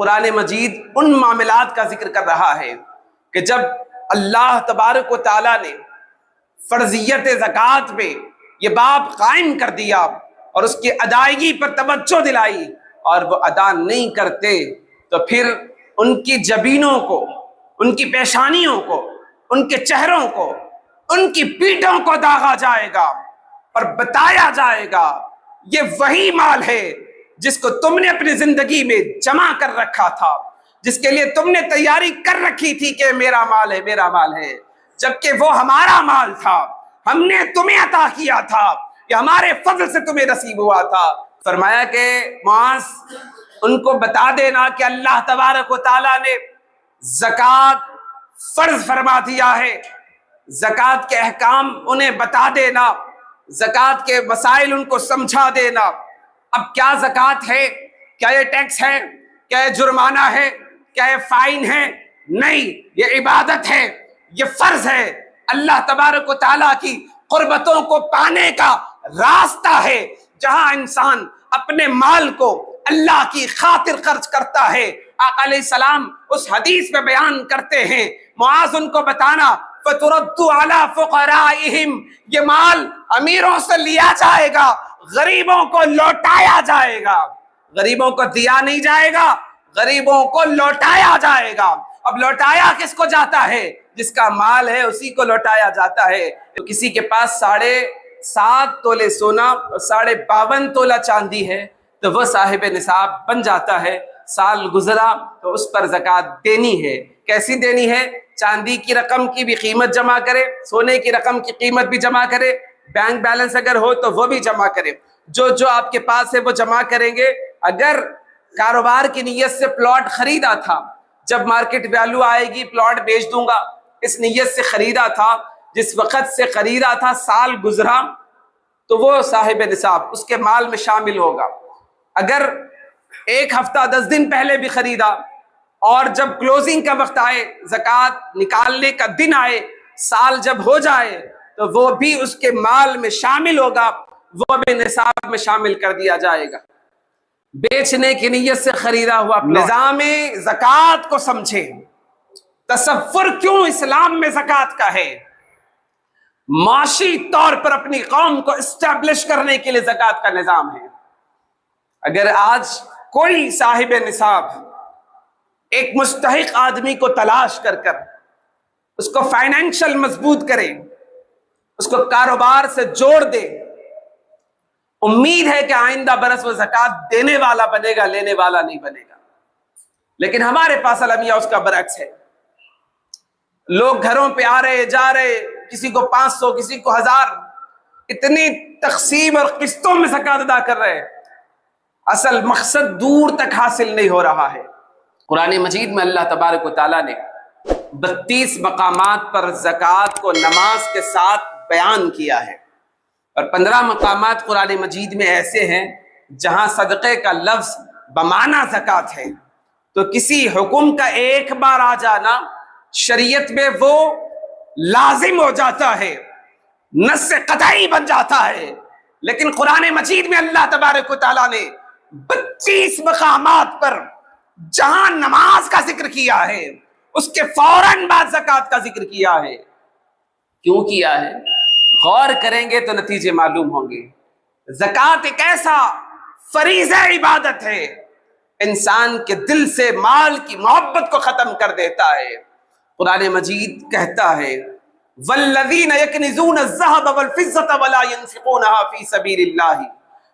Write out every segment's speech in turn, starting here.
قرآن مجید ان معاملات کا ذکر کر رہا ہے کہ جب اللہ تبارک و تعالیٰ نے فرضیت زکوٰۃ پہ یہ باب قائم کر دیا اور اس کی ادائیگی پر توجہ دلائی اور وہ ادا نہیں کرتے تو پھر ان کی جبینوں کو، ان کی پیشانیوں کو، ان کے چہروں کو، ان کی پیٹھوں کو داغا جائے گا اور بتایا جائے گا یہ وہی مال ہے جس کو تم نے اپنی زندگی میں جمع کر رکھا تھا، جس کے لیے تم نے تیاری کر رکھی تھی کہ میرا مال ہے، میرا مال ہے، جبکہ وہ ہمارا مال تھا، ہم نے تمہیں عطا کیا تھا، یہ ہمارے فضل سے تمہیں نصیب ہوا تھا۔ فرمایا کہ معاذ ان کو بتا دینا کہ اللہ تبارک و تعالیٰ نے زکوٰۃ فرض فرما دیا ہے، زکوٰۃ کے احکام انہیں بتا دینا، زکوٰۃ کے مسائل ان کو سمجھا دینا۔ اب کیا زکوٰۃ ہے؟ کیا یہ ٹیکس ہے؟ کیا یہ جرمانہ ہے؟ کیا یہ فائن ہے؟ نہیں، یہ عبادت ہے، یہ فرض ہے، اللہ تبارک و تعالیٰ کی قربتوں کو پانے کا راستہ ہے، جہاں انسان اپنے مال کو اللہ کی خاطر خرچ کرتا ہے۔ آقا علیہ السلام اس حدیث میں بیان کرتے ہیں، معاذ ان کو بتانا فَتُرَدُّ عَلَىٰ فُقَرَائِهِمْ، یہ مال امیروں سے لیا جائے گا، غریبوں کو لوٹایا جائے گا، غریبوں کو دیا نہیں جائے گا، غریبوں کو لوٹایا جائے گا۔ اب لوٹایا کس کو جاتا ہے؟ جس کا مال ہے اسی کو لوٹایا جاتا ہے۔ تو کسی کے پاس 7.5 تولے سونا اور 52.5 تولہ چاندی ہے تو وہ صاحب نصاب بن جاتا ہے۔ سال گزرا تو اس پر زکوٰۃ دینی ہے۔ کیسی دینی ہے؟ چاندی کی رقم کی بھی قیمت جمع کرے، سونے کی رقم کی قیمت بھی جمع کرے، بینک بیلنس اگر ہو تو وہ بھی جمع کرے، جو آپ کے پاس ہے وہ جمع کریں گے۔ اگر کاروبار کی نیت سے پلاٹ خریدا تھا، جب مارکیٹ ویلیو آئے گی پلاٹ بیچ دوں گا، اس نیت سے خریدا تھا، جس وقت سے خریدا تھا سال گزرا تو وہ صاحب نصاب اس کے مال میں شامل ہوگا۔ اگر 1 ہفتہ 10 دن پہلے بھی خریدا اور جب کلوزنگ کا وقت آئے، زکوٰۃ نکالنے کا دن آئے، سال جب ہو جائے تو وہ بھی اس کے مال میں شامل ہوگا، وہ بھی نصاب میں شامل کر دیا جائے گا۔ بیچنے کی نیت سے خریدا ہوا نظام زکوٰۃ کو سمجھیں، تصور کیوں اسلام میں زکوٰۃ کا ہے، معاشی طور پر اپنی قوم کو اسٹیبلش کرنے کے لیے زکوٰۃ کا نظام ہے۔ اگر آج کوئی صاحب نصاب ایک مستحق آدمی کو تلاش کر اس کو فائنینشل مضبوط کرے، اس کو کاروبار سے جوڑ دے، امید ہے کہ آئندہ برس وہ زکوٰۃ دینے والا بنے گا، لینے والا نہیں بنے گا۔ لیکن ہمارے پاس المیہ اس کا برعکس ہے، لوگ گھروں پہ آ رہے جا رہے، کسی کو 500 کسی کو 1000، اتنی تقسیم اور قسطوں میں زکوٰۃ ادا کر رہے ہیں، اصل مقصد دور تک حاصل نہیں ہو رہا ہے۔ قرآن مجید میں اللہ تبارک و تعالیٰ نے 32 مقامات پر زکوٰۃ کو نماز کے ساتھ بیان کیا ہے، اور 15 مقامات قرآن مجید میں ایسے ہیں جہاں صدقے کا لفظ بمعنی زکوٰۃ ہے۔ تو کسی حکم کا ایک بار آ جانا شریعت میں وہ لازم ہو جاتا ہے، نص قطعی بن جاتا ہے، لیکن قرآن مجید میں اللہ تبارک و تعالیٰ نے 32 مقامات پر جہاں نماز کا ذکر کیا ہے اس کے فوراً بعد زکوٰۃ کا ذکر کیا ہے۔ کیوں کیا ہے؟ غور کریں گے تو نتیجے معلوم ہوں گے۔ زکوٰۃ ایک ایسا فریضہ عبادت ہے، انسان کے دل سے مال کی محبت کو ختم کر دیتا ہے۔ قرآن مجید کہتا ہے وَالَّذِينَ يَكْنِزُونَ الذَّهَبَ وَالْفِضَّةَ وَلَا يُنْفِقُونَهَا فِي سَبِيلِ اللَّهِ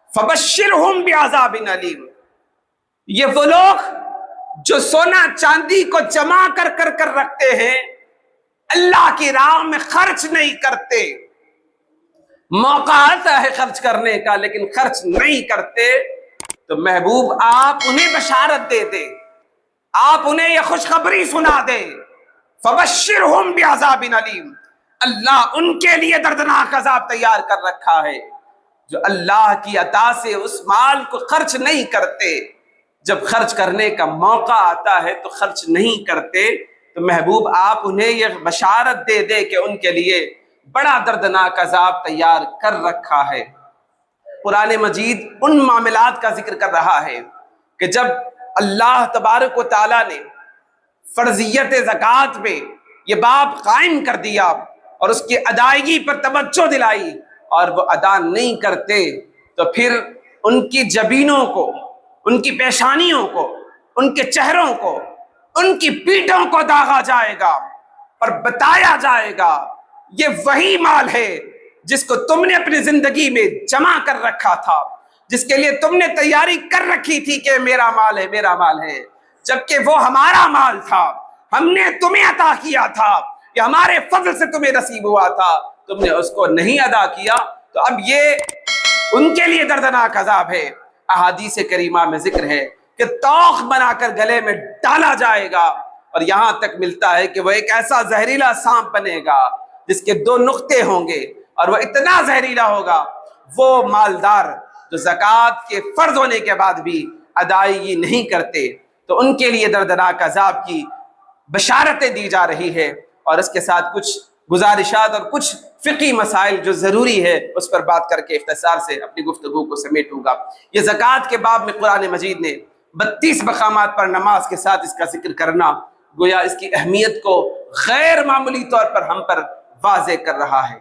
فَبَشِّرْهُمْ بِعَذَابٍ أَلِيمٍ۔ یہ وہ لوگ جو سونا چاندی کو جمع کر رکھتے ہیں، اللہ کی راہ میں خرچ نہیں کرتے، موقع آتا ہے خرچ کرنے کا لیکن خرچ نہیں کرتے، تو محبوب آپ انہیں بشارت دے دے، آپ انہیں یہ خوشخبری سنا دے فَبَشِّرْهُمْ بِعَذَابٍ أَلِيمٍ، اللہ ان کے لیے دردناک عذاب تیار کر رکھا ہے۔ جو اللہ کی عطا سے اس مال کو خرچ نہیں کرتے، جب خرچ کرنے کا موقع آتا ہے تو خرچ نہیں کرتے، تو محبوب آپ انہیں یہ بشارت دے دے کہ ان کے لیے بڑا دردناک عذاب تیار کر رکھا ہے۔ قرآن مجید ان معاملات کا ذکر کر رہا ہے کہ جب اللہ تبارک و تعالیٰ نے فرضیت زکوٰۃ پہ یہ باب قائم کر دیا اور اس کی ادائیگی پر توجہ دلائی اور وہ ادا نہیں کرتے تو پھر ان کی جبینوں کو، ان کی پیشانیوں کو، ان کے چہروں کو، ان کی پیٹھوں کو داغا جائے گا اور بتایا جائے گا یہ وہی مال ہے جس کو تم نے اپنی زندگی میں جمع کر رکھا تھا، جس کے لیے تم نے تیاری کر رکھی تھی کہ میرا مال ہے، میرا مال ہے، جبکہ وہ ہمارا مال تھا، ہم نے تمہیں عطا کیا تھا، یہ ہمارے فضل سے تمہیں نصیب ہوا تھا، تم نے اس کو نہیں ادا کیا، تو اب یہ ان کے لیے دردناک عذاب ہے۔ احادیث کریمہ میں ذکر ہے کہ توخ بنا کر گلے میں ڈالا جائے گا اور یہاں تک ملتا ہے کہ وہ ایک ایسا زہریلا سانپ بنے گا جس کے 2 نقطے ہوں گے اور وہ اتنا زہریلا ہوگا، وہ مالدار جو زکوٰۃ کے فرض ہونے کے بعد بھی ادائیگی نہیں کرتے، تو ان کے لیے دردناک عذاب کی بشارتیں دی جا رہی ہے۔ اور اس کے ساتھ کچھ گزارشات اور کچھ فقہی مسائل جو ضروری ہے اس پر بات کر کے اختصار سے اپنی گفتگو کو سمیٹوں گا۔ یہ زکوٰۃ کے باب میں قرآن مجید نے 32 مقامات پر نماز کے ساتھ اس کا ذکر کرنا گویا اس کی اہمیت کو غیر معمولی طور پر ہم پر واضح کر رہا ہے۔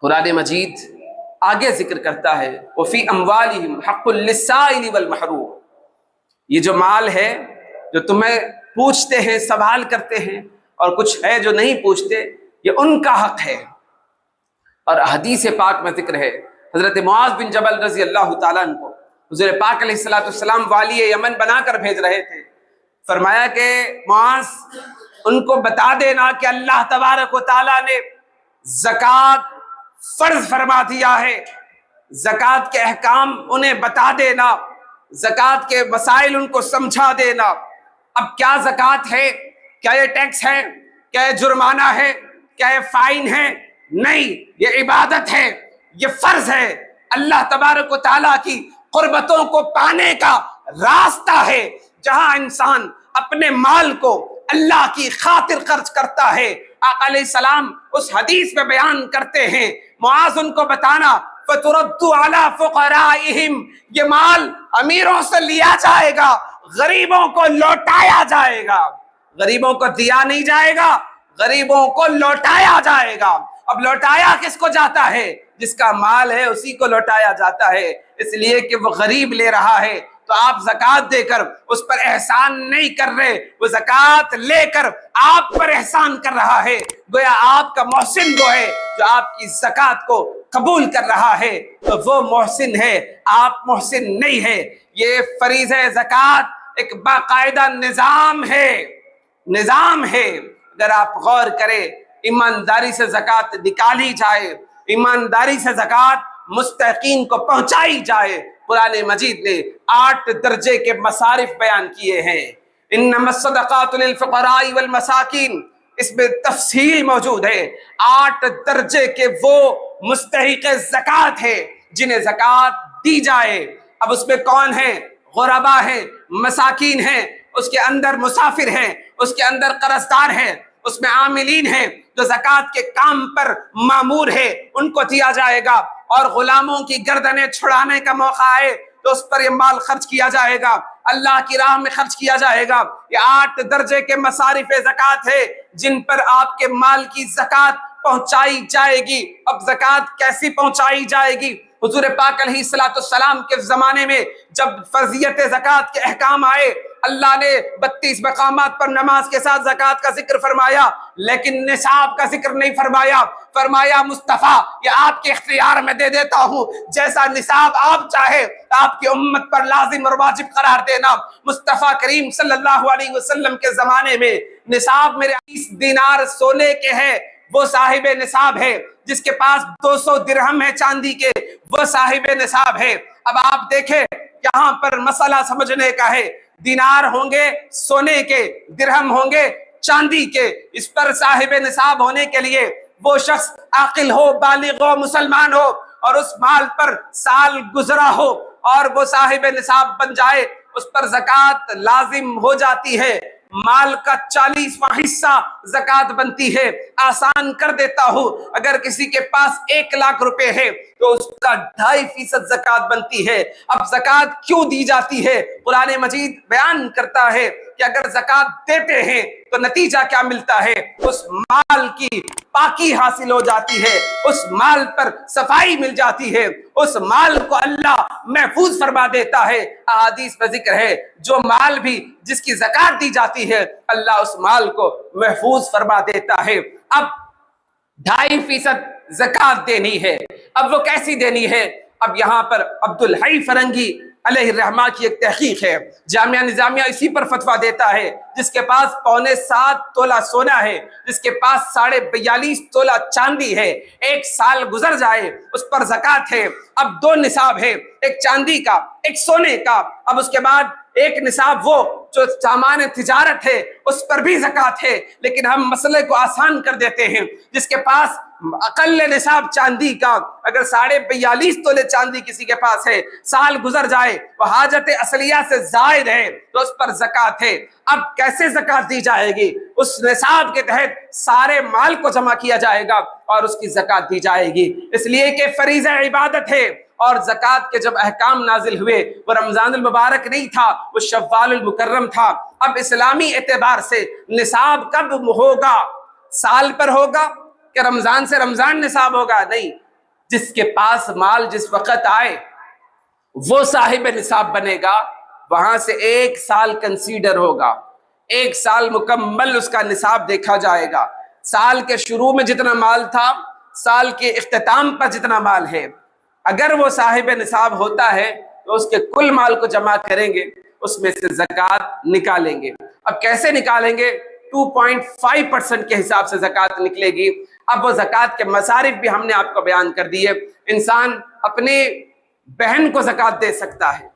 قرآن مجید آگے ذکر کرتا ہے وَفِي أَمْوَالِهِمْ حَقٌّ لِلسَّائِلِ وَالْمَحْرُومِ، یہ جو مال ہے جو تمہیں پوچھتے ہیں، سوال کرتے ہیں، اور کچھ ہے جو نہیں پوچھتے، یہ ان کا حق ہے۔ اور حدیث پاک میں ذکر ہے حضرت معاذ بن جبل رضی اللہ تعالیٰ عنہ کو حضور پاک علیہ السلام والی یمن بنا کر بھیج رہے تھے، فرمایا کہ معاذ ان کو بتا دینا کہ اللہ تبارک و تعالیٰ نے زکوٰۃ فرض فرما دیا ہے، زکوٰۃ کے احکام انہیں بتا دینا، زکوٰۃ کے مسائل ان کو سمجھا دینا۔ اب کیا زکوٰۃ ہے؟ کیا یہ ٹیکس ہے؟ کیا یہ جرمانہ ہے؟ کیا یہ فائن ہے؟ نہیں، یہ عبادت ہے، یہ فرض ہے، اللہ تبارک و تعالیٰ کی قربتوں کو پانے کا راستہ ہے، جہاں انسان اپنے مال کو اللہ کی خاطر خرچ کرتا ہے۔ آقا علیہ السلام اس حدیث میں بیان کرتے ہیں، معاذ ان کو بتانا فَتُرَدُّ عَلَىٰ فُقَرَائِهِمْ، یہ مال امیروں سے لیا جائے گا، غریبوں کو لوٹایا جائے گا، غریبوں کو دیا نہیں جائے گا، غریبوں کو لوٹایا جائے گا۔ اب لوٹایا کس کو جاتا ہے؟ جس کا مال ہے اسی کو لوٹایا جاتا ہے، اس لیے کہ وہ غریب لے رہا ہے، تو آپ زکوٰۃ دے کر اس پر احسان نہیں کر رہے، وہ زکوٰۃ لے کر آپ پر احسان کر رہا ہے، گویا آپ کا محسن وہ ہے جو آپ کی زکوٰۃ کو قبول کر رہا ہے، تو وہ محسن ہے، آپ محسن نہیں ہے۔ یہ فریضہ زکوٰۃ ایک باقاعدہ نظام ہے، نظام ہے۔ اگر آپ غور کریں، ایمانداری سے زکوٰۃ نکالی جائے، ایمانداری سے زکوٰۃ مستحقین کو پہنچائی جائے، قرآن مجید نے 8 درجے کے مصارف بیان کیے ہیں۔ انما الصدقات للفقراء والمساکین، اس میں تفصیل موجود ہے، 8 درجے کے وہ مستحق زکوٰۃ ہے جنہیں زکوٰۃ دی جائے۔ اب اس میں کون ہیں؟ غربا ہیں، مساکین ہیں، اس کے اندر مسافر ہیں، اس کے اندر قرض دار ہیں، اس میں عاملین ہیں جو زکوٰۃ کے کام پر مامور ہے، ان کو دیا جائے گا، اور غلاموں کی گردنیں چھڑانے کا موقع آئے تو اس پر یہ مال خرچ کیا جائے گا، اللہ کی راہ میں خرچ کیا جائے گا۔ یہ 8 درجے کے مصارف زکوٰۃ ہے جن پر آپ کے مال کی زکوٰۃ پہنچائی جائے گی۔ اب زکوٰۃ کیسی پہنچائی جائے گی؟ حضور پاک علیہ السلام کے زمانے میں جب فرضیت زکوٰۃ کے احکام آئے، اللہ نے 32 مقامات پر نماز کے ساتھ زکوٰۃ کا ذکر فرمایا، لیکن نصاب کا ذکر نہیں فرمایا۔ فرمایا مصطفیٰ یہ آپ کے اختیار میں دے دیتا ہوں، جیسا نصاب آپ چاہے آپ کی امت پر لازم اور واجب قرار دینا۔ مصطفیٰ کریم صلی اللہ علیہ وسلم کے زمانے میں نصاب میرے 20 دینار سونے کے ہے، وہ صاحب نصاب ہے۔ جس کے پاس 200 درہم ہے چاندی کے، وہ صاحب نصاب ہے۔ اب آپ دیکھیں یہاں پر مسئلہ سمجھنے کا ہے، دینار ہوں گے سونے کے، درہم ہوں گے چاندی کے، اس پر صاحب نصاب ہونے کے لیے وہ شخص عاقل ہو، بالغ ہو، مسلمان ہو، اور اس مال پر سال گزرا ہو اور وہ صاحب نصاب بن جائے، اس پر زکوٰۃ لازم ہو جاتی ہے۔ مال کا 40واں حصہ زکات بنتی ہے۔ آسان کر دیتا ہوں، اگر کسی کے پاس 1 لاکھ روپے ہے تو اس کا 2.5% زکات بنتی ہے۔ اب زکات کیوں دی جاتی ہے؟ قرآن مجید بیان کرتا ہے کہ اگر زکات دیتے ہیں تو نتیجہ کیا ملتا ہے؟ اس مال کی پاکی حاصل ہو جاتی ہے، اس مال پر صفائی مل جاتی ہے، اس مال کو اللہ محفوظ فرما دیتا ہے۔ احادیث میں ذکر ہے جو مال بھی جس کی زکات دی جاتی ہے اللہ اس مال کو محفوظ فرما دیتا ہے۔ اب 2.5% زکات دینی ہے، اب وہ کیسی دینی ہے؟ اب یہاں پر عبدالحی فرنگی علیہ الرحمہ کی ایک تحقیق ہے، جامعہ نظامیہ اسی پر فتویٰ دیتا ہے۔ جس کے پاس 7.25 تولہ سونا ہے، جس کے پاس 42.5 تولہ چاندی ہے، 1 سال گزر جائے اس پر زکات ہے۔ اب 2 نصاب ہے، ایک چاندی کا ایک سونے کا، اب اس کے بعد ایک نصاب وہ جو سامان تجارت ہے اس پر بھی زکات ہے۔ لیکن ہم مسئلے کو آسان کر دیتے ہیں، جس کے پاس اقل نصاب چاندی کا اگر 42.5 تولے چاندی کسی کے پاس ہے، سال گزر جائے وہ حاجت اصلیہ سے زائد ہے تو اس پر زکات ہے۔ اب کیسے زکات دی جائے گی؟ اس نصاب کے تحت سارے مال کو جمع کیا جائے گا اور اس کی زکات دی جائے گی، اس لیے کہ فریضہ عبادت ہے۔ اور زکات کے جب احکام نازل ہوئے وہ رمضان المبارک نہیں تھا، وہ شوال المکرم تھا۔ اب اسلامی اعتبار سے نصاب کب ہوگا؟ سال پر ہوگا کہ رمضان سے رمضان نصاب ہوگا؟ نہیں، جس کے پاس مال جس وقت آئے وہ صاحب نصاب بنے گا، وہاں سے 1 سال کنسیڈر ہوگا، 1 سال مکمل اس کا نصاب دیکھا جائے گا۔ سال کے شروع میں جتنا مال تھا، سال کے اختتام پر جتنا مال ہے، اگر وہ صاحب نصاب ہوتا ہے تو اس کے کل مال کو جمع کریں گے، اس میں سے زکوٰۃ نکالیں گے۔ اب کیسے نکالیں گے؟ 2.5% کے حساب سے زکوٰۃ نکلے گی۔ اب وہ زکوٰۃ کے مصارف بھی ہم نے آپ کو بیان کر دیے۔ انسان اپنے بہن کو زکوٰۃ دے سکتا ہے،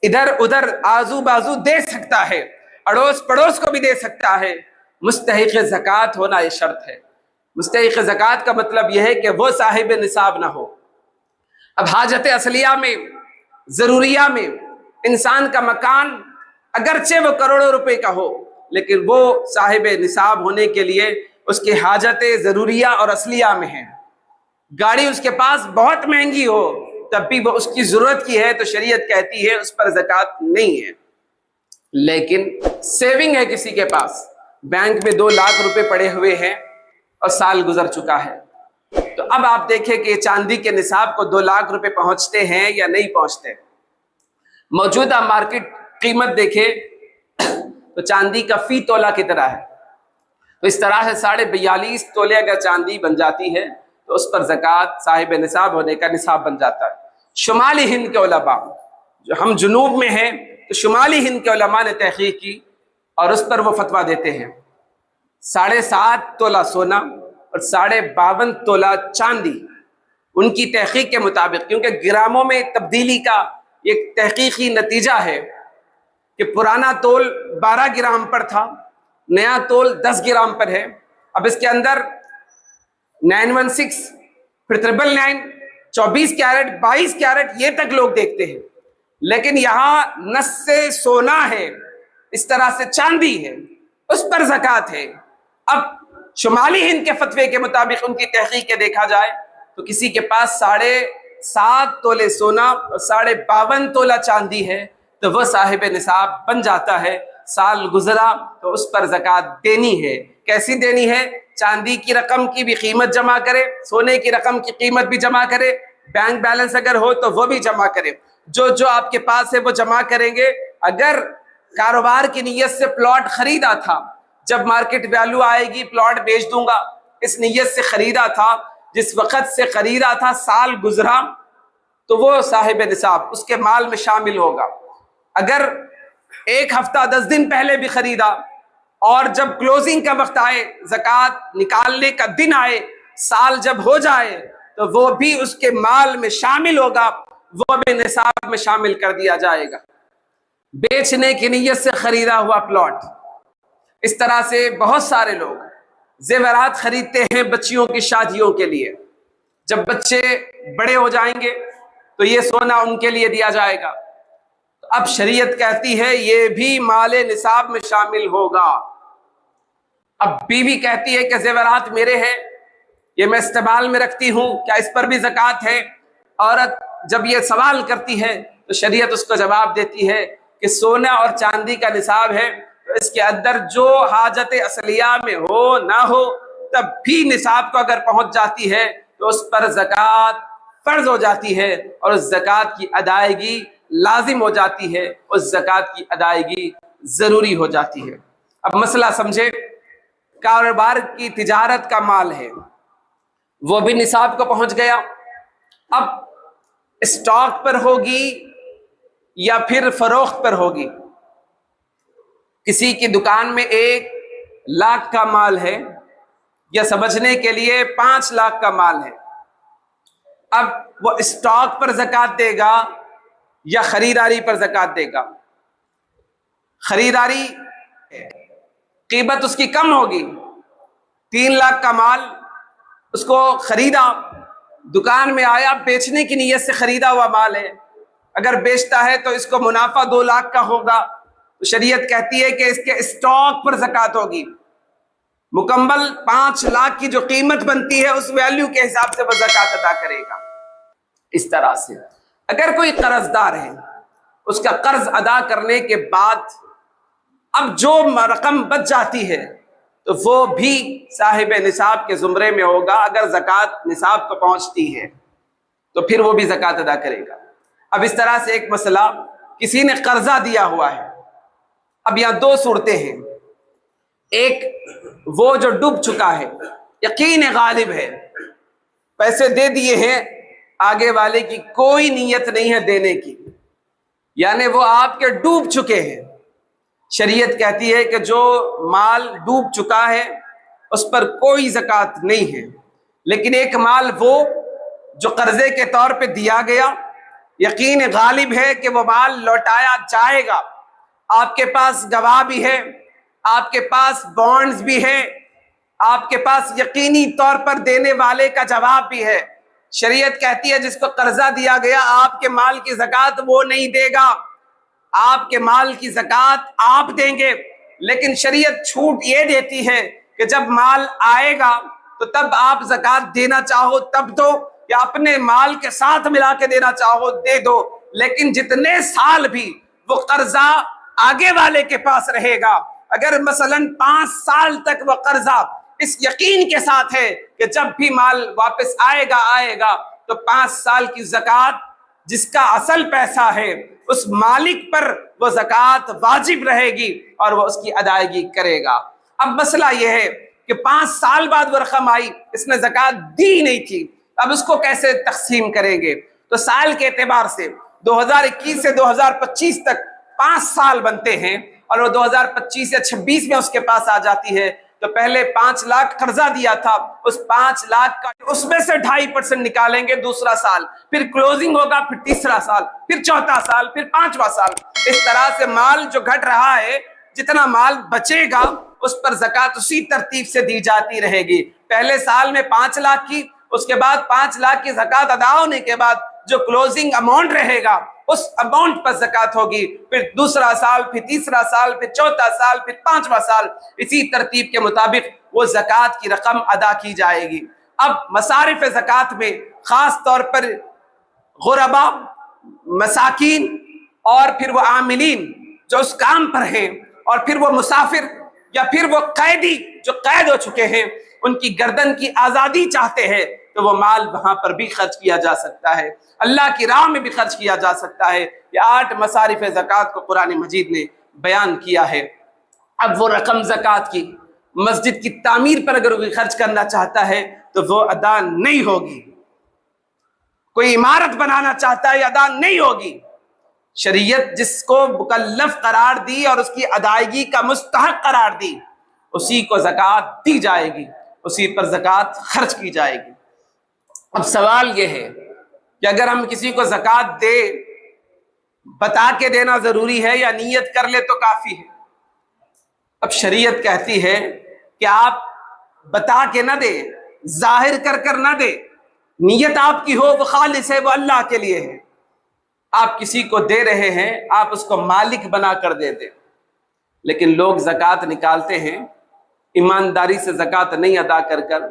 ادھر ادھر آزو بازو دے سکتا ہے، اڑوس پڑوس کو بھی دے سکتا ہے۔ مستحق زکوٰۃ ہونا یہ شرط ہے۔ مستحق زکوٰۃ کا مطلب یہ ہے کہ وہ صاحب نصاب نہ ہو۔ اب حاجت اصلیہ میں، ضروریہ میں انسان کا مکان اگرچہ وہ کروڑوں روپے کا ہو لیکن وہ صاحب نصاب ہونے کے لیے اس کی حاجت ضروریہ اور اصلیہ میں ہے۔ گاڑی اس کے پاس بہت مہنگی ہو تب بھی وہ اس کی ضرورت کی ہے تو شریعت کہتی ہے اس پر زکوٰۃ نہیں ہے۔ لیکن سیونگ ہے کسی کے پاس، بینک میں 2 لاکھ روپے پڑے ہوئے ہیں اور سال گزر چکا ہے، تو اب آپ دیکھیں کہ چاندی کے نصاب کو 2 لاکھ روپے پہنچتے ہیں یا نہیں پہنچتے۔ موجودہ مارکیٹ قیمت دیکھیں تو چاندی کا فی تولہ کی طرح ہے، تو اس طرح سے 42.5 تولے اگر چاندی بن جاتی ہے تو اس پر زکوٰۃ صاحب نصاب ہونے کا نصاب بن جاتا ہے۔ شمالی ہند کے علماء، جو ہم جنوب میں ہیں تو شمالی ہند کے علماء نے تحقیق کی اور اس پر وہ فتویٰ دیتے ہیں 7.5 تولہ سونا اور 52.5 تولہ چاندی۔ ان کی تحقیق کے مطابق، کیونکہ گراموں میں تبدیلی کا ایک تحقیقی نتیجہ ہے کہ پرانا تول 12 گرام پر تھا، نیا تول 10 گرام پر ہے۔ اب اس کے اندر 916 پھر 999 24 کیرٹ 22 کیرٹ یہ تک لوگ دیکھتے ہیں، لیکن یہاں نس سے سونا ہے، اس طرح سے چاندی ہے، اس پر زکوٰۃ ہے۔ اب شمالی ہند کے فتوے کے مطابق ان کی تحقیق کے دیکھا جائے تو کسی کے پاس 7.5 تولے سونا اور 52.5 تولہ چاندی ہے تو وہ صاحب نصاب بن جاتا ہے۔ سال گزرا تو اس پر زکوٰۃ دینی ہے۔ کیسی دینی ہے؟ چاندی کی رقم کی بھی قیمت جمع کرے، سونے کی رقم کی قیمت بھی جمع کرے، بینک بیلنس اگر ہو تو وہ بھی جمع کرے، جو آپ کے پاس ہے وہ جمع کریں گے۔ اگر کاروبار کی نیت سے پلاٹ خریدا تھا، جب مارکیٹ ویلیو آئے گی پلاٹ بیچ دوں گا، اس نیت سے خریدا تھا، جس وقت سے خریدا تھا سال گزرا تو وہ صاحب نصاب اس کے مال میں شامل ہوگا۔ اگر 1 ہفتہ 10 دن پہلے بھی خریدا اور جب کلوزنگ کا وقت آئے، زکوٰۃ نکالنے کا دن آئے، سال جب ہو جائے تو وہ بھی اس کے مال میں شامل ہوگا، وہ بھی نصاب میں شامل کر دیا جائے گا۔ بیچنے کی نیت سے خریدا ہوا پلاٹ، اس طرح سے بہت سارے لوگ زیورات خریدتے ہیں بچیوں کی شادیوں کے لیے۔ جب بچے بڑے ہو جائیں گے تو یہ سونا ان کے لیے دیا جائے گا۔ اب شریعت کہتی ہے یہ بھی مال نصاب میں شامل ہوگا۔ اب بیوی کہتی ہے کہ زیورات میرے ہیں، یہ میں استعمال میں رکھتی ہوں، کیا اس پر بھی زکوٰۃ ہے؟ عورت جب یہ سوال کرتی ہے تو شریعت اس کو جواب دیتی ہے کہ سونا اور چاندی کا نصاب ہے، تو اس کے اندر جو حاجت اصلیہ میں ہو نہ ہو تب بھی نصاب کو اگر پہنچ جاتی ہے تو اس پر زکوٰۃ فرض ہو جاتی ہے اور اس زکوٰۃ کی ادائیگی لازم ہو جاتی ہے، اس زکوٰۃ کی ادائیگی ضروری ہو جاتی ہے۔ اب مسئلہ سمجھے، کاروبار کی تجارت کا مال ہے، وہ بھی نصاب کو پہنچ گیا، اب اسٹاک پر ہوگی یا پھر فروخت پر ہوگی؟ کسی کی دکان میں 1,00,000 کا مال ہے، یا سمجھنے کے لیے 5,00,000 کا مال ہے، اب وہ اسٹاک پر زکوٰۃ دے گا یا خریداری پر زکوٰۃ دے گا؟ خریداری قیمت اس کی کم ہوگی، 3,00,000 کا مال اس کو خریدا، دکان میں آیا، بیچنے کی نیت سے خریدا ہوا مال ہے، اگر بیچتا ہے تو اس کو منافع 2,00,000 کا ہوگا، تو شریعت کہتی ہے کہ اس کے اسٹاک پر زکوٰۃ ہوگی، مکمل 5,00,000 کی جو قیمت بنتی ہے اس ویلیو کے حساب سے وہ زکوٰۃ ادا کرے گا۔ اس طرح سے اگر کوئی قرض دار ہے، اس کا قرض ادا کرنے کے بعد اب جو رقم بچ جاتی ہے تو وہ بھی صاحب نصاب کے زمرے میں ہوگا، اگر زکوٰۃ نصاب کو پہنچتی ہے تو پھر وہ بھی زکوٰۃ ادا کرے گا۔ اب اس طرح سے ایک مسئلہ، کسی نے قرضہ دیا ہوا ہے، اب یہاں 2 صورتیں ہیں، ایک وہ جو ڈوب چکا ہے، یقین غالب ہے، پیسے دے دیے ہیں، آگے والے کی کوئی نیت نہیں ہے دینے کی، یعنی وہ آپ کے ڈوب چکے ہیں۔ شریعت کہتی ہے کہ جو مال ڈوب چکا ہے اس پر کوئی زکوٰۃ نہیں ہے، لیکن ایک مال وہ جو قرضے کے طور پہ دیا گیا، یقین غالب ہے کہ وہ مال لوٹایا جائے گا، آپ کے پاس گواہ بھی ہے، آپ کے پاس بانڈز بھی ہے، آپ کے پاس یقینی طور پر دینے والے کا جواب بھی ہے۔ شریعت کہتی ہے جس کو قرضہ دیا گیا آپ کے مال کی زکوٰۃ وہ نہیں دے گا، آپ کے مال کی زکوٰۃ آپ دیں گے، لیکن شریعت چھوٹ یہ دیتی ہے کہ جب مال آئے گا تو تب آپ زکوٰۃ دینا چاہو تب دو، یا اپنے مال کے ساتھ ملا کے دینا چاہو دے دو، لیکن جتنے سال بھی وہ قرضہ آگے والے کے پاس رہے گا، اگر مثلا 5 سال تک وہ قرضہ اس یقین کے ساتھ ہے کہ جب بھی مال واپس آئے گا تو 5 سال کی زکوٰۃ جس کا اصل پیسہ ہے اس مالک پر وہ زکوٰۃ واجب رہے گی اور وہ اس کی ادائیگی کرے گا۔ اب مسئلہ یہ ہے کہ 5 سال بعد وہ رقم آئی، اس نے زکوٰۃ دی نہیں تھی، اب اس کو کیسے تقسیم کریں گے؟ تو سال کے اعتبار سے 2021 سے 2025 تک 5 سال بنتے ہیں، اور وہ 2025 یا 26 میں اس کے پاس آ جاتی ہے، تو پہلے 5,00,000 قرضہ دیا تھا، اس 5,00,000 کا اس میں سے 2.5% نکالیں گے دوسرا سال، پھر کلوزنگ ہوگا، پھر تیسرا سال، پھر چوتھا سال، پھر 5واں سال، اس طرح سے مال جو گھٹ رہا ہے، جتنا مال بچے گا اس پر زکوٰۃ اسی ترتیب سے دی جاتی رہے گی۔ پہلے سال میں 5,00,000 کی، اس کے بعد 5,00,000 کی زکوٰۃ ادا ہونے کے بعد جو کلوزنگ اماؤنٹ رہے گا اس اماؤنٹ پر زکوٰۃ ہوگی، پھر دوسرا سال، پھر تیسرا سال، پھر چوتھا سال، پھر 5واں سال، اسی ترتیب کے مطابق وہ زکوٰۃ کی رقم ادا کی جائے گی۔ اب مصارف زکوٰۃ میں خاص طور پر غربا، مساکین، اور پھر وہ عاملین جو اس کام پر ہیں، اور پھر وہ مسافر یا پھر وہ قیدی جو قید ہو چکے ہیں، ان کی گردن کی آزادی چاہتے ہیں تو وہ مال وہاں پر بھی خرچ کیا جا سکتا ہے، اللہ کی راہ میں بھی خرچ کیا جا سکتا ہے۔ یہ 8 مصارف زکوٰۃ کو قرآن مجید نے بیان کیا ہے۔ اب وہ رقم زکوٰۃ کی مسجد کی تعمیر پر اگر کوئی خرچ کرنا چاہتا ہے تو وہ ادا نہیں ہوگی، کوئی عمارت بنانا چاہتا ہے ادا نہیں ہوگی۔ شریعت جس کو مکلف قرار دی اور اس کی ادائیگی کا مستحق قرار دی، اسی کو زکوٰۃ دی جائے گی، اسی پر زکوٰۃ خرچ کی جائے گی۔ اب سوال یہ ہے کہ اگر ہم کسی کو زکوٰۃ دے، بتا کے دینا ضروری ہے یا نیت کر لے تو کافی ہے؟ اب شریعت کہتی ہے کہ آپ بتا کے نہ دے، ظاہر کر کر نہ دے، نیت آپ کی ہو وہ خالص ہے، وہ اللہ کے لیے ہے۔ آپ کسی کو دے رہے ہیں، آپ اس کو مالک بنا کر دے دیں، لیکن لوگ زکوٰۃ نکالتے ہیں ایمانداری سے زکوٰۃ نہیں ادا کر کر،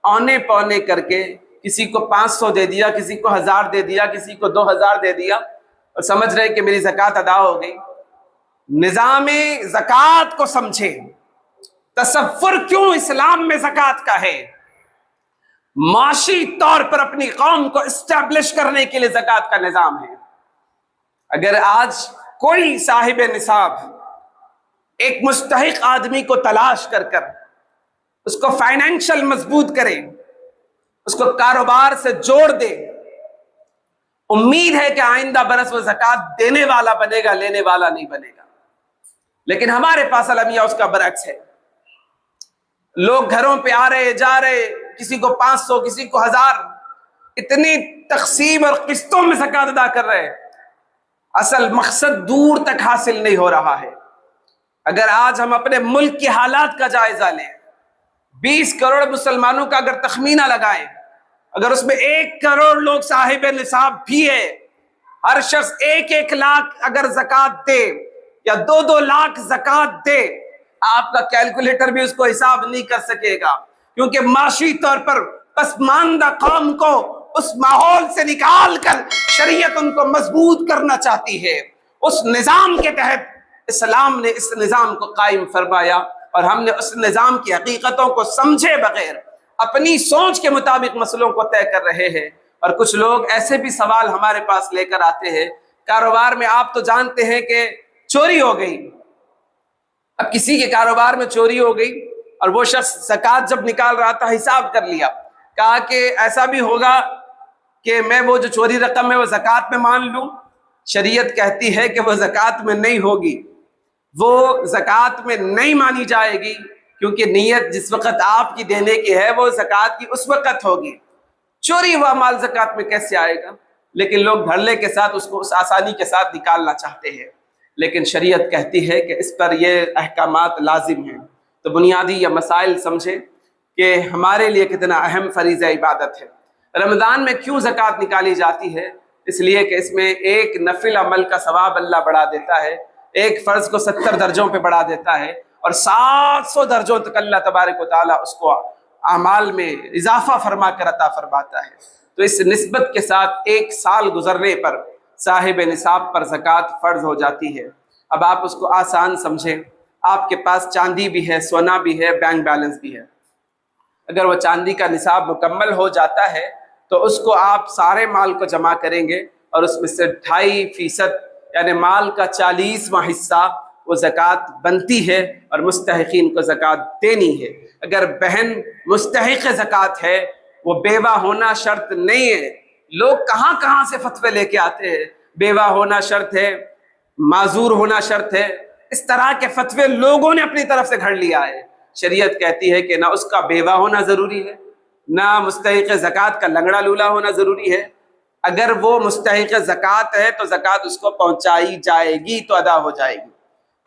اونے پونے کر کے، کسی کو 500 دے دیا، کسی کو 1000 دے دیا، کسی کو 2000 دے دیا، اور سمجھ رہے کہ میری زکوٰۃ ادا ہو گئی۔ نظام زکوٰۃ کو سمجھے، تصور کیوں اسلام میں زکوٰۃ کا ہے، معاشی طور پر اپنی قوم کو اسٹیبلش کرنے کے لیے زکوٰۃ کا نظام ہے۔ اگر آج کوئی صاحب نصاب ایک مستحق آدمی کو تلاش کر کر اس کو فائنینشل مضبوط کرے، اس کو کاروبار سے جوڑ دے، امید ہے کہ آئندہ برس وہ زکوٰۃ دینے والا بنے گا، لینے والا نہیں بنے گا۔ لیکن ہمارے پاس المیہ اس کا برعکس ہے، لوگ گھروں پہ آ رہے جا رہے، کسی کو 500 کسی کو 1000، اتنی تقسیم اور قسطوں میں زکوٰۃ ادا کر رہے ہیں، اصل مقصد دور تک حاصل نہیں ہو رہا ہے۔ اگر آج ہم اپنے ملک کے حالات کا جائزہ لیں، 20 کروڑ مسلمانوں کا اگر تخمینہ لگائیں، اگر اس میں 1 کروڑ لوگ صاحب نصاب بھی ہے، ہر شخص 1 لاکھ اگر زکوٰۃ دے یا 2 لاکھ زکوٰۃ دے، آپ کا کیلکولیٹر بھی اس کو حساب نہیں کر سکے گا، کیونکہ معاشی طور پر پسماندہ قوم کو اس ماحول سے نکال کر شریعت ان کو مضبوط کرنا چاہتی ہے۔ اس نظام کے تحت اسلام نے اس نظام کو قائم فرمایا، اور ہم نے اس نظام کی حقیقتوں کو سمجھے بغیر اپنی سوچ کے مطابق مسئلوں کو طے کر رہے ہیں۔ اور کچھ لوگ ایسے بھی سوال ہمارے پاس لے کر آتے ہیں، کاروبار میں آپ تو جانتے ہیں کہ چوری ہو گئی، اب کسی کے کاروبار میں چوری ہو گئی اور وہ شخص زکوٰۃ جب نکال رہا تھا حساب کر لیا، کہا کہ ایسا بھی ہوگا کہ میں وہ جو چوری رقم ہے وہ زکوٰۃ میں مان لوں۔ شریعت کہتی ہے کہ وہ زکوٰۃ میں نہیں ہوگی، وہ زکوٰۃ میں نہیں مانی جائے گی، کیونکہ نیت جس وقت آپ کی دینے کی ہے وہ زکوٰۃ کی اس وقت ہوگی۔ چوری ہوا مال زکوٰۃ میں کیسے آئے گا؟ لیکن لوگ دھڑلے کے ساتھ اس کو اس آسانی کے ساتھ نکالنا چاہتے ہیں، لیکن شریعت کہتی ہے کہ اس پر یہ احکامات لازم ہیں۔ تو بنیادی یہ مسائل سمجھے کہ ہمارے لیے کتنا اہم فریضہ عبادت ہے۔ رمضان میں کیوں زکوٰۃ نکالی جاتی ہے؟ اس لیے کہ اس میں ایک نفل عمل کا ثواب اللہ بڑھا دیتا ہے، ایک فرض کو 70 درجوں پہ بڑھا دیتا ہے، اور 700 درجوں تک اللہ تبارک و تعالیٰ اس کو اعمال میں اضافہ فرما کر عطا فرماتا ہے۔ تو اس نسبت کے ساتھ 1 سال گزرنے پر صاحب نصاب پر زکوٰۃ فرض ہو جاتی ہے۔ اب آپ اس کو آسان سمجھیں، آپ کے پاس چاندی بھی ہے، سونا بھی ہے، بینک بیلنس بھی ہے، اگر وہ چاندی کا نصاب مکمل ہو جاتا ہے تو اس کو آپ سارے مال کو جمع کریں گے، اور اس میں سے 2.5% یعنی مال کا 40واں حصہ وہ زکوٰۃ بنتی ہے، اور مستحقین کو زکوٰۃ دینی ہے۔ اگر بہن مستحق زکوٰۃ ہے، وہ بیوہ ہونا شرط نہیں ہے۔ لوگ کہاں کہاں سے فتوے لے کے آتے ہیں، بیوہ ہونا شرط ہے، معذور ہونا شرط ہے، اس طرح کے فتوے لوگوں نے اپنی طرف سے گھڑ لیا ہے۔ شریعت کہتی ہے کہ نہ اس کا بیوہ ہونا ضروری ہے، نہ مستحق زکوٰۃ کا لنگڑا لولا ہونا ضروری ہے۔ اگر وہ مستحق زکوٰۃ ہے تو زکوٰۃ اس کو پہنچائی جائے گی تو ادا ہو جائے گی۔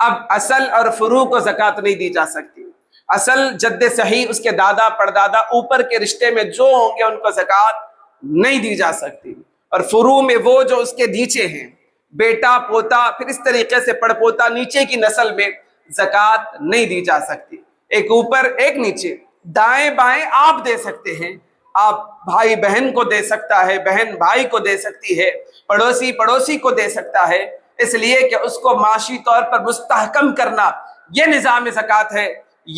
اب اصل اور فروع کو زکوٰۃ نہیں دی جا سکتی، اصل جد صحیح اس کے دادا پردادا اوپر کے رشتے میں جو ہوں گے ان کو زکوٰۃ نہیں دی جا سکتی، اور فروع میں وہ جو اس کے نیچے ہیں، بیٹا پوتا، پھر اس طریقے سے پڑ پوتا، نیچے کی نسل میں زکوٰۃ نہیں دی جا سکتی۔ ایک اوپر ایک نیچے، دائیں بائیں آپ دے سکتے ہیں، آپ بھائی بہن کو دے سکتا ہے، بہن بھائی کو دے سکتی ہے، پڑوسی پڑوسی کو دے سکتا ہے، اس لیے کہ اس کو معاشی طور پر مستحکم کرنا یہ نظام زکوٰۃ ہے،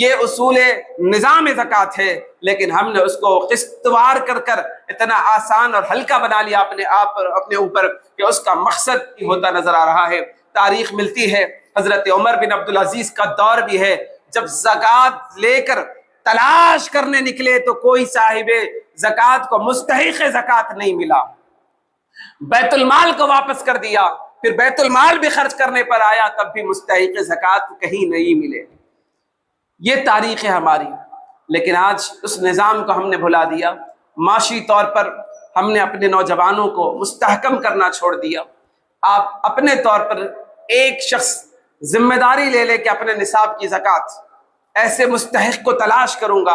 یہ اصول نظام زکوٰۃ ہے۔ لیکن ہم نے اس کو قسطوار کر کر اتنا آسان اور ہلکا بنا لیا اپنے اوپر کہ اس کا مقصد ہوتا نظر آ رہا ہے۔ تاریخ ملتی ہے، حضرت عمر بن عبدالعزیز کا دور بھی ہے، جب زکوٰۃ لے کر تلاش کرنے نکلے تو کوئی صاحب زکوٰۃ کو مستحق زکوٰۃ نہیں ملا، بیت المال کو واپس کر دیا، پھر بیت المال بھی خرچ کرنے پر آیا تب بھی مستحق زکوٰۃ کہیں نہیں ملے۔ یہ تاریخ ہے ہماری، لیکن آج اس نظام کو ہم نے بھلا دیا، معاشی طور پر ہم نے اپنے نوجوانوں کو مستحکم کرنا چھوڑ دیا۔ آپ اپنے طور پر ایک شخص ذمہ داری لے لے کہ اپنے نصاب کی زکوٰۃ ایسے مستحق کو تلاش کروں گا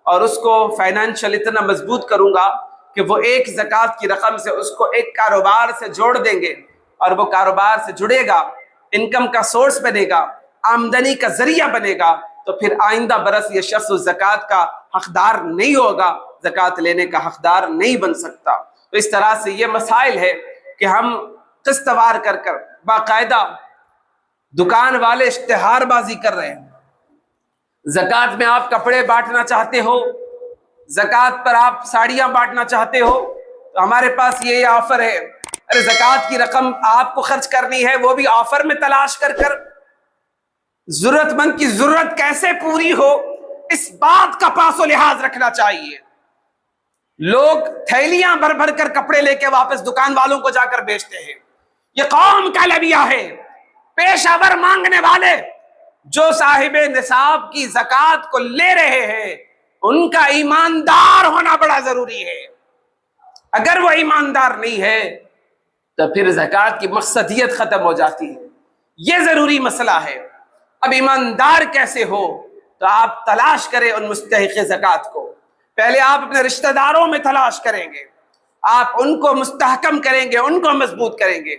اور اس کو فائنینشل اتنا مضبوط کروں گا کہ وہ ایک زکوٰۃ کی رقم سے اس کو ایک کاروبار سے جوڑ دیں گے، اور وہ کاروبار سے جڑے گا، انکم کا سورس بنے گا، آمدنی کا ذریعہ بنے گا، تو پھر آئندہ برس یہ شخص زکوٰۃ کا حقدار نہیں ہوگا، زکوٰۃ لینے کا حقدار نہیں بن سکتا۔ تو اس طرح سے یہ مسائل ہے کہ ہم قسط وار کر باقاعدہ دکان والے اشتہار بازی کر رہے ہیں، زکوٰۃ میں آپ کپڑے بانٹنا چاہتے ہو، زکوٰۃ پر آپ ساڑیاں بانٹنا چاہتے ہو، تو ہمارے پاس یہ آفر ہے، ارے زکوٰۃ کی رقم آپ کو خرچ کرنی ہے، وہ بھی آفر میں تلاش کر ضرورت مند کی ضرورت کیسے پوری ہو، اس بات کا پاس و لحاظ رکھنا چاہیے۔ لوگ تھیلیاں بھر بھر کر کپڑے لے کے واپس دکان والوں کو جا کر بیچتے ہیں، یہ قوم کا لبیہ ہے۔ پیشہ ور مانگنے والے جو صاحب نصاب کی زکوٰۃ کو لے رہے ہیں، ان کا ایماندار ہونا بڑا ضروری ہے۔ اگر وہ ایماندار نہیں ہے تو پھر زکوٰۃ کی مقصدیت ختم ہو جاتی ہے، یہ ضروری مسئلہ ہے۔ اب ایماندار کیسے ہو، تو آپ تلاش کریں ان مستحق زکوٰۃ کو، پہلے آپ اپنے رشتہ داروں میں تلاش کریں گے، آپ ان کو مستحکم کریں گے، ان کو مضبوط کریں گے۔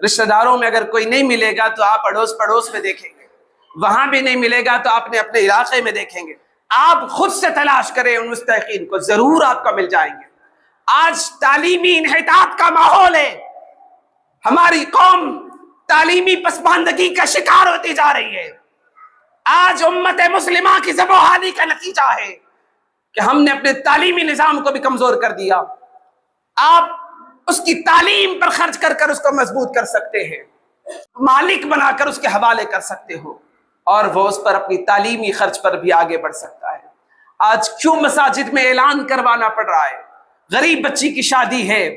رشتہ داروں میں اگر کوئی نہیں ملے گا تو آپ اڑوس پڑوس میں دیکھیں گے، وہاں بھی نہیں ملے گا تو آپ نے اپنے علاقے میں دیکھیں گے۔ آپ خود سے تلاش کریں ان مستحقین کو، ضرور آپ کو مل جائیں گے۔ آج تعلیمی انحطاط کا ماحول ہے، ہماری قوم تعلیمی پسماندگی کا شکار ہوتی جا رہی ہے۔ آج امت مسلمہ کی زبوں حالی کا نتیجہ ہے کہ ہم نے اپنے تعلیمی نظام کو بھی کمزور کر دیا۔ آپ اس کی تعلیم پر خرچ کر اس کو مضبوط کر سکتے ہیں، مالک بنا کر اس کے حوالے کر سکتے ہو، اور وہ اس پر اپنی تعلیمی خرچ پر بھی آگے بڑھ سکتا ہے۔ آج کیوں مساجد میں اعلان کروانا پڑ رہا ہے؟ غریب بچی کی شادی ہے،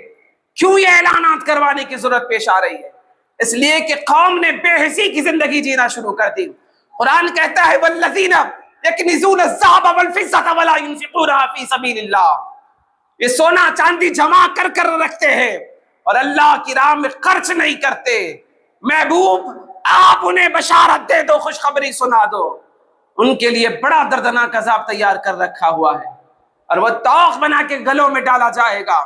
کیوں یہ اعلانات کروانے کی ضرورت پیش آ رہی ہے؟ اس لیے کہ قوم نے بے حسی کی زندگی جینا شروع کر دی۔ قرآن کہتا ہے والذین یکنزون الذھب والفضة ولا ينفقونها فی سبیل اللہ، یہ سونا چاندی جمع کر رکھتے ہیں اور اللہ کی راہ میں خرچ نہیں کرتے۔ محبوب آپ انہیں بشارت دے دو، خوشخبری سنا دو، ان کے لیے بڑا دردناک عذاب تیار کر رکھا ہوا ہے، اور وہ توق بنا کے گلوں میں ڈالا جائے گا،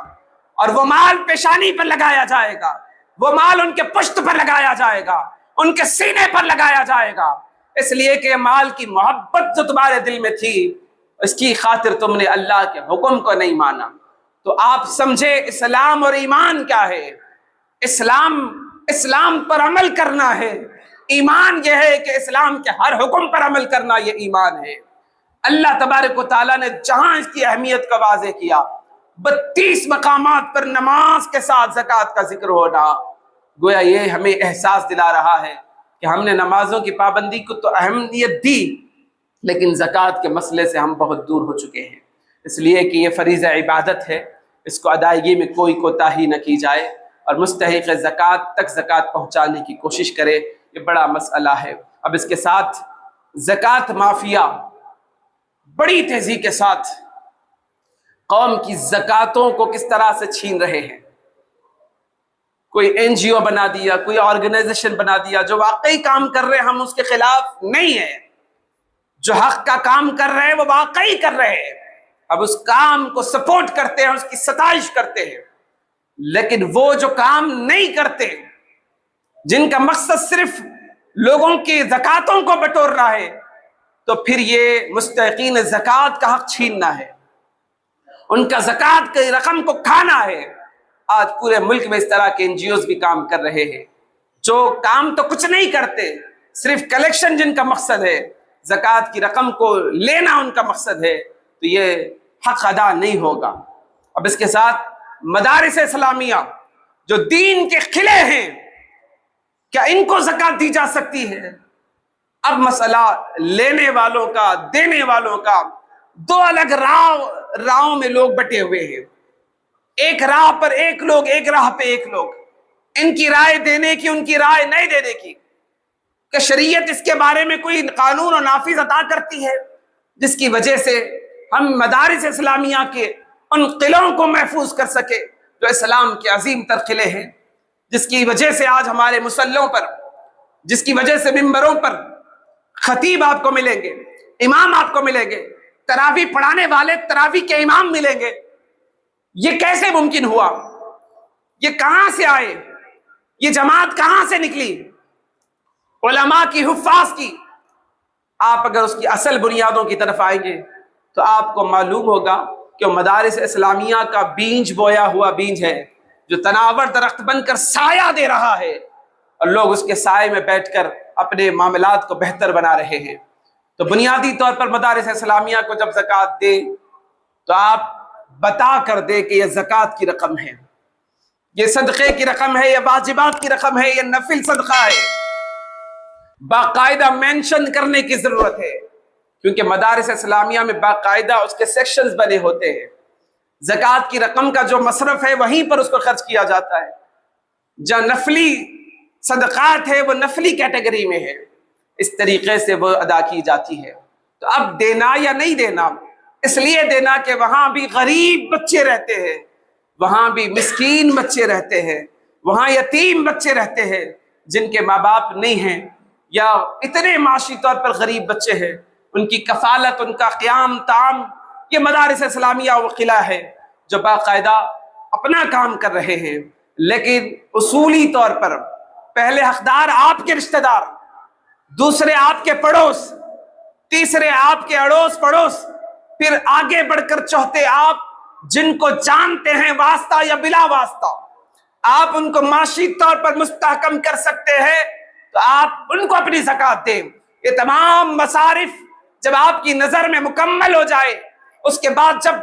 اور وہ مال پیشانی پر لگایا جائے گا، وہ مال ان کے پشت پر لگایا جائے گا، ان کے سینے پر لگایا جائے گا، اس لیے کہ مال کی محبت جو تمہارے دل میں تھی، اس کی خاطر تم نے اللہ کے حکم کو نہیں مانا۔ تو آپ سمجھے اسلام اور ایمان کیا ہے؟ اسلام پر عمل کرنا ہے، ایمان یہ ہے کہ اسلام کے ہر حکم پر عمل کرنا، یہ ایمان ہے۔ اللہ تبارک و تعالیٰ نے جہاں اس کی اہمیت کا واضح کیا، 32 مقامات پر نماز کے ساتھ زکوٰۃ کا ذکر ہونا، گویا یہ ہمیں احساس دلا رہا ہے کہ ہم نے نمازوں کی پابندی کو تو اہمیت دی، لیکن زکوٰۃ کے مسئلے سے ہم بہت دور ہو چکے ہیں۔ اس لیے کہ یہ فریضہ عبادت ہے، اس کو ادائیگی میں کوئی کوتاہی نہ کی جائے، اور مستحق زکوٰۃ تک زکوٰۃ پہنچانے کی کوشش کرے، یہ بڑا مسئلہ ہے۔ اب اس کے ساتھ زکوٰۃ مافیا بڑی تیزی کے ساتھ قوم کی زکوٰۃوں کو کس طرح سے چھین رہے ہیں۔ کوئی این جی او بنا دیا، کوئی آرگنائزیشن بنا دیا، جو واقعی کام کر رہے ہیں ہم اس کے خلاف نہیں ہیں، جو حق کا کام کر رہے ہیں وہ واقعی کر رہے ہیں، اب اس کام کو سپورٹ کرتے ہیں، اس کی ستائش کرتے ہیں۔ لیکن وہ جو کام نہیں کرتے، جن کا مقصد صرف لوگوں کی زکوٰۃوں کو بٹورنا ہے، تو پھر یہ مستحقین زکوٰۃ کا حق چھیننا ہے، ان کا زکوٰۃ کی رقم کو کھانا ہے۔ آج پورے ملک میں اس طرح کے این جی اوز بھی کام کر رہے ہیں، جو کام تو کچھ نہیں کرتے، صرف کلیکشن جن کا مقصد ہے، زکوٰۃ کی رقم کو لینا ان کا مقصد ہے، تو یہ حق ادا نہیں ہوگا۔ اب اس کے ساتھ مدارس اسلامیہ جو دین کے قلعے ہیں، کیا ان کو زکوٰۃ دی جا سکتی ہے؟ اب مسئلہ لینے والوں کا، دینے والوں کا، دو الگ راہوں میں لوگ بٹے ہوئے ہیں، ایک راہ پر ایک لوگ، ایک راہ پہ ایک لوگ، ان کی رائے دینے کی، ان کی رائے نہیں دینے کی، کہ شریعت اس کے بارے میں کوئی قانون و نافذ عطا کرتی ہے جس کی وجہ سے ہم مدارس اسلامیہ کے ان قلعوں کو محفوظ کر سکے جو اسلام کے عظیم تر قلعے ہیں، جس کی وجہ سے آج ہمارے مصلوں پر، جس کی وجہ سے ممبروں پر خطیب آپ کو ملیں گے، امام آپ کو ملیں گے، تراویح پڑھانے والے تراویح کے امام ملیں گے۔ یہ کیسے ممکن ہوا؟ یہ کہاں سے آئے؟ یہ جماعت کہاں سے نکلی؟ علماء کی، حفاظ کی۔ آپ اگر اس کی اصل بنیادوں کی طرف آئیں گے تو آپ کو معلوم ہوگا کہ وہ مدارس اسلامیہ کا بیج بویا ہوا بیج ہے، جو تناور درخت بن کر سایہ دے رہا ہے، اور لوگ اس کے سائے میں بیٹھ کر اپنے معاملات کو بہتر بنا رہے ہیں۔ تو بنیادی طور پر مدارس اسلامیہ کو جب زکوٰۃ دے تو آپ بتا کر دے کہ یہ زکوٰۃ کی رقم ہے، یہ صدقے کی رقم ہے، یہ واجبات کی رقم ہے، یہ نفل صدقہ ہے۔ باقاعدہ مینشن کرنے کی ضرورت ہے، کیونکہ مدارس اسلامیہ میں باقاعدہ اس کے سیکشنز بنے ہوتے ہیں۔ زکوٰۃ کی رقم کا جو مصرف ہے وہیں پر اس کو خرچ کیا جاتا ہے۔ جو نفلی صدقات ہے وہ نفلی کیٹیگری میں ہے، اس طریقے سے وہ ادا کی جاتی ہے۔ تو اب دینا یا نہیں دینا، اس لیے دینا کہ وہاں بھی غریب بچے رہتے ہیں، وہاں بھی مسکین بچے رہتے ہیں، وہاں یتیم بچے رہتے ہیں جن کے ماں باپ نہیں ہیں، یا اتنے معاشی طور پر غریب بچے ہیں، ان کی کفالت، ان کا قیام تعام، یہ مدارس اسلامیہ وہ قلعہ ہے جو باقاعدہ اپنا کام کر رہے ہیں۔ لیکن اصولی طور پر پہلے حقدار آپ کے رشتہ دار، دوسرے آپ کے پڑوس، تیسرے آپ کے اڑوس پڑوس، پھر آگے بڑھ کر چوتھے آپ جن کو جانتے ہیں واسطہ یا بلا واسطہ، آپ ان کو معاشی طور پر مستحکم کر سکتے ہیں تو آپ ان کو اپنی زکوٰۃ دیں۔ یہ تمام مصارف جب آپ کی نظر میں مکمل ہو جائے، اس کے بعد جب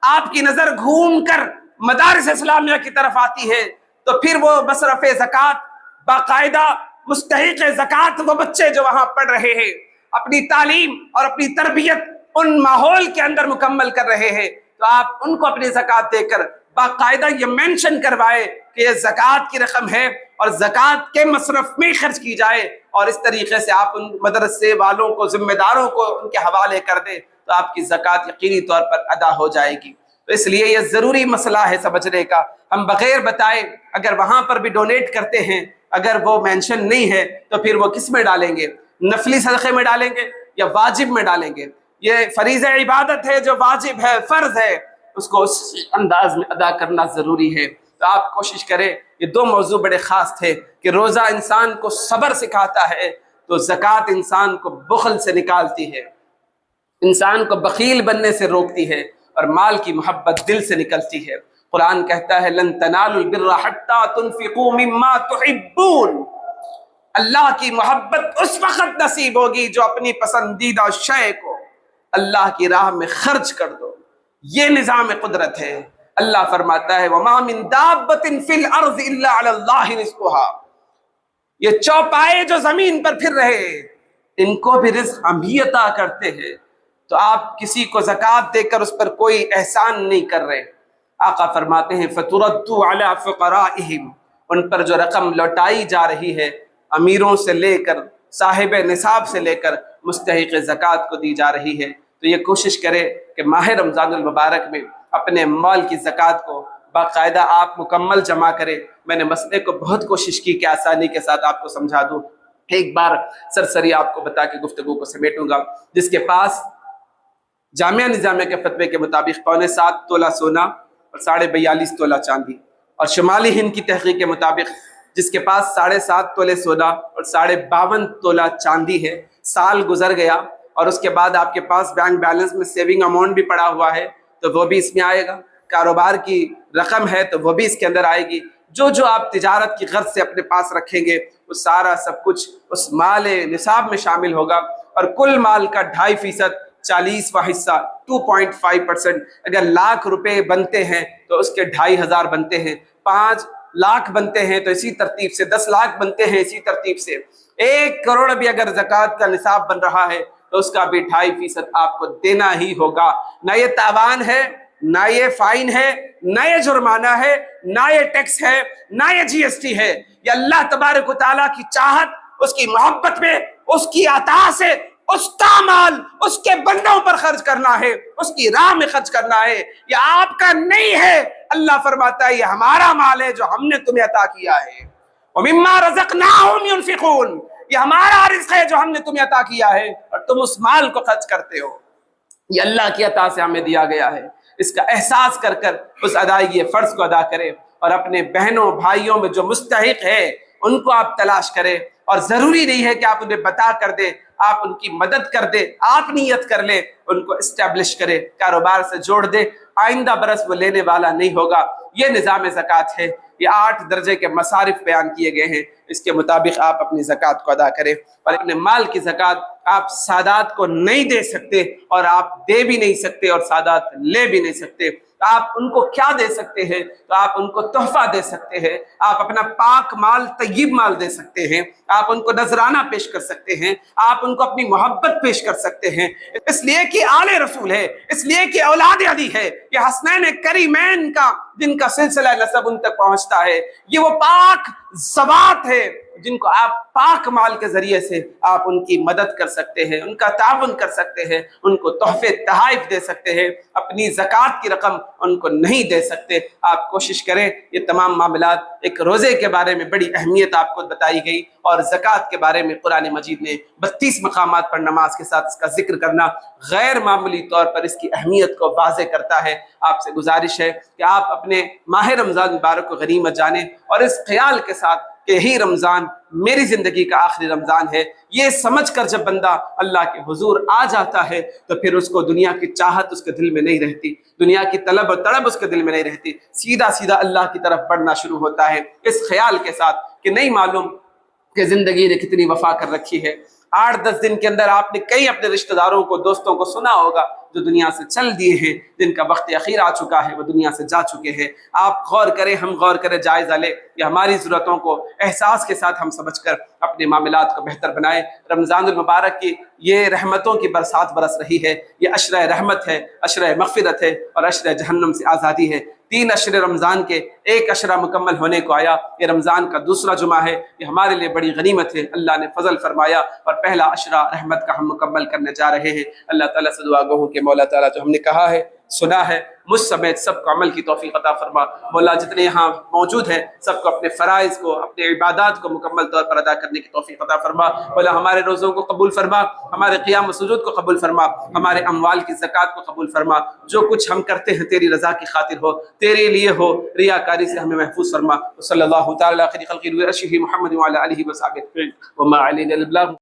آپ کی نظر گھوم کر مدارس اسلامیہ کی طرف آتی ہے تو پھر وہ مصرف زکوٰۃ، باقاعدہ مستحق زکوٰۃ وہ بچے جو وہاں پڑھ رہے ہیں، اپنی تعلیم اور اپنی تربیت ان ماحول کے اندر مکمل کر رہے ہیں، تو آپ ان کو اپنی زکوٰۃ دے کر باقاعدہ یہ مینشن کروائے کہ یہ زکوٰۃ کی رقم ہے اور زکوٰۃ کے مصرف میں خرچ کی جائے، اور اس طریقے سے آپ ان مدرسے والوں کو، ذمہ داروں کو ان کے حوالے کر دیں تو آپ کی زکوٰۃ یقینی طور پر ادا ہو جائے گی۔ تو اس لیے یہ ضروری مسئلہ ہے سمجھنے کا۔ ہم بغیر بتائے اگر وہاں پر بھی ڈونیٹ کرتے ہیں، اگر وہ مینشن نہیں ہے تو پھر وہ کس میں ڈالیں گے؟ نفلی صدقے میں ڈالیں گے یا واجب میں ڈالیں گے؟ یہ فریضہ عبادت ہے جو واجب ہے، فرض ہے، اس کو اس انداز میں ادا کرنا ضروری ہے۔ تو آپ کوشش کریں۔ یہ دو موضوع بڑے خاص تھے کہ روزہ انسان کو صبر سکھاتا ہے تو زکوٰۃ انسان کو بخل سے نکالتی ہے، انسان کو بخیل بننے سے روکتی ہے، اور مال کی محبت دل سے نکلتی ہے۔ قرآن کہتا ہے لن تنالوا البر حتى تنفقوا مما تحبون، اللہ کی محبت اس وقت نصیب ہوگی جو اپنی پسندیدہ شے کو اللہ کی راہ میں خرچ کر دو۔ یہ نظام قدرت ہے۔ اللہ فرماتا ہے وَمَا مِن دَابَّةٍ فِي الْأَرْضِ إِلَّا عَلَى اللَّهِ رِزْقُهَا، یہ چوپائے جو زمین پر پھر رہے ان کو بھی رزق ہم ہی عطا کرتے ہیں۔ تو آپ کسی کو زکوٰۃ دے کر اس پر کوئی احسان نہیں کر رہے۔ آقا فرماتے ہیں فَتُرَدُّ عَلَى فُقَرَائِهِمْ، ان پر جو رقم لوٹائی جا رہی ہے امیروں سے لے کر، صاحب نصاب سے لے کر مستحق زکوٰۃ کو دی جا رہی ہے۔ تو یہ کوشش کرے کہ ماہ رمضان المبارک میں اپنے مال کی زکوٰۃ کو باقاعدہ آپ مکمل جمع کریں۔ میں نے مسئلے کو بہت کوشش کی کہ آسانی کے ساتھ آپ کو سمجھا دوں۔ ایک بار سرسری آپ کو بتا کے گفتگو کو سمیٹوں گا۔ جس کے پاس جامعہ نظامیہ کے فتوے کے مطابق 7.25 تولہ سونا اور 42.5 تولہ چاندی، اور شمالی ہند کی تحقیق کے مطابق جس کے پاس 7.5 تولے سونا اور 52.5 تولہ چاندی ہے، سال گزر گیا اور اس کے بعد آپ کے پاس بینک بیلنس میں سیونگ اماؤنٹ بھی پڑا ہوا ہے تو وہ بھی اس میں آئے گا، کاروبار کی رقم ہے تو وہ بھی اس کے اندر آئے گی۔ جو آپ تجارت کی غرض سے اپنے پاس رکھیں گے وہ سارا سب کچھ اس مال نصاب میں شامل ہوگا، اور کل مال کا 2.5%، 40واں حصہ 2.5%، اگر لاکھ روپے بنتے ہیں تو اس کے 2,500 بنتے ہیں، 5 لاکھ بنتے ہیں تو اسی ترتیب سے 10 لاکھ بنتے ہیں، اسی ترتیب سے 1 کروڑ بھی اگر زکوٰۃ کا نصاب بن رہا ہے تو اس کا بھی 2.5% آپ کو دینا ہی ہوگا۔ نہ یہ تاوان ہے، نہ یہ فائن ہے، نہ یہ جرمانہ ہے، نہ یہ ٹیکس ہے، نہ یہ جی ایس ٹی ہے۔ یہ اللہ تبارک و تعالیٰ کی چاہت، اس کی محبت میں، اس کی عطا سے اس کا مال اس کے بندوں پر خرچ کرنا ہے، اس کی راہ میں خرچ کرنا ہے۔ یہ آپ کا نہیں ہے، اللہ فرماتا ہے یہ ہمارا مال ہے جو ہم نے تمہیں عطا کیا ہے۔ وَمِمَّا رَزَقْنَاهُمْ يُنْفِقُونَ، یہ ہمارا رزق ہے جو ہم نے تمہیں عطا کیا ہے اور تم اس مال کو خرچ کرتے ہو۔ یہ اللہ کی عطا سے ہمیں دیا گیا ہے، اس کا احساس کر کر اس ادائیگی فرض کو ادا کرے، اور اپنے بہنوں بھائیوں میں جو مستحق ہے ان کو آپ تلاش کریں، اور ضروری نہیں ہے کہ آپ انہیں بتا کر دیں، آپ ان کی مدد کر دیں، آپ نیت کر لیں، ان کو اسٹیبلش کریں، کاروبار سے جوڑ دیں، آئندہ برس وہ لینے والا نہیں ہوگا۔ یہ نظام زکوٰۃ ہے، یہ 8 درجے کے مصارف بیان کیے گئے ہیں، اس کے مطابق آپ اپنی زکوٰۃ کو ادا کریں۔ اور اپنے مال کی زکوٰۃ آپ سادات کو نہیں دے سکتے، اور آپ دے بھی نہیں سکتے، اور سادات لے بھی نہیں سکتے۔ آپ ان کو کیا دے سکتے ہیں؟ تو آپ ان کو تحفہ دے سکتے ہیں، آپ اپنا پاک مال، طیب مال دے سکتے ہیں، آپ ان کو نذرانہ پیش کر سکتے ہیں، آپ ان کو اپنی محبت پیش کر سکتے ہیں، اس لیے کہ آل رسول ہے، اس لیے کہ اولاد علی ہے، یہ حسنین کریمین کا جن کا سلسلہ نسب ان تک پہنچتا ہے، یہ وہ پاک ذوات ہے جن کو آپ پاک مال کے ذریعے سے آپ ان کی مدد کر سکتے ہیں، ان کا تعاون کر سکتے ہیں، ان کو تحفے تحائف دے سکتے ہیں، اپنی زکوٰۃ کی رقم ان کو نہیں دے سکتے۔ آپ کوشش کریں، یہ تمام معاملات، ایک روزے کے بارے میں بڑی اہمیت آپ کو بتائی گئی، اور زکوٰۃ کے بارے میں قرآن مجید نے 32 مقامات پر نماز کے ساتھ اس کا ذکر کرنا غیر معمولی طور پر اس کی اہمیت کو واضح کرتا ہے۔ آپ سے گزارش ہے کہ آپ اپنے ماہ رمضان مبارک کو غنیمت جانیں، اور اس خیال کے ساتھ کہ یہی رمضان میری زندگی کا آخری رمضان ہے، یہ سمجھ کر جب بندہ اللہ کے حضور آ جاتا ہے تو پھر اس کو دنیا کی چاہت اس کے دل میں نہیں رہتی، دنیا کی طلب و تڑب اس کے دل میں نہیں رہتی، سیدھا سیدھا اللہ کی طرف بڑھنا شروع ہوتا ہے، اس خیال کے ساتھ کہ نہیں معلوم کہ زندگی نے کتنی وفا کر رکھی ہے۔ 8-10 دن کے اندر آپ نے کئی اپنے رشتہ داروں کو، دوستوں کو سنا ہوگا جو دنیا سے چل دیے ہیں، جن کا وقت اخیر آ چکا ہے، وہ دنیا سے جا چکے ہیں۔ آپ غور کریں، ہم غور کریں، جائزہ لیں کہ ہماری ضرورتوں کو احساس کے ساتھ ہم سمجھ کر اپنے معاملات کو بہتر بنائیں۔ رمضان المبارک کی یہ رحمتوں کی برسات برس رہی ہے، یہ عشرہ رحمت ہے، عشرہ مغفرت ہے، اور عشرہ جہنم سے آزادی ہے۔ 3 عشرے رمضان کے ایک عشرہ مکمل ہونے کو آیا، یہ رمضان کا دوسرا جمعہ ہے، یہ ہمارے لیے بڑی غنیمت ہے، اللہ نے فضل فرمایا، اور پہلا عشرہ رحمت کا ہم مکمل کرنے جا رہے ہیں۔ اللہ تعالیٰ سے دعا گو ہوں کہ مولا تعالیٰ جو ہم نے کہا ہے، سنا ہے، مجھ سمیت سب کو عمل کی توفیق عطا فرما۔ مولا جتنے یہاں موجود ہیں سب کو اپنے فرائض کو، اپنے عبادات کو مکمل طور پر ادا کرنے کی توفیق عطا فرما۔ مولا ہمارے روزوں کو قبول فرما، ہمارے قیام و سجود کو قبول فرما، ہمارے اموال کی زکوٰۃ کو قبول فرما، جو کچھ ہم کرتے ہیں تیری رضا کی خاطر ہو، تیرے لیے ہو، ریاکاری سے ہمیں محفوظ فرما۔ صلی اللہ تعالی علی خیر خلق محمد وعلی آلہ وصحبہ وما علینا البلاغ۔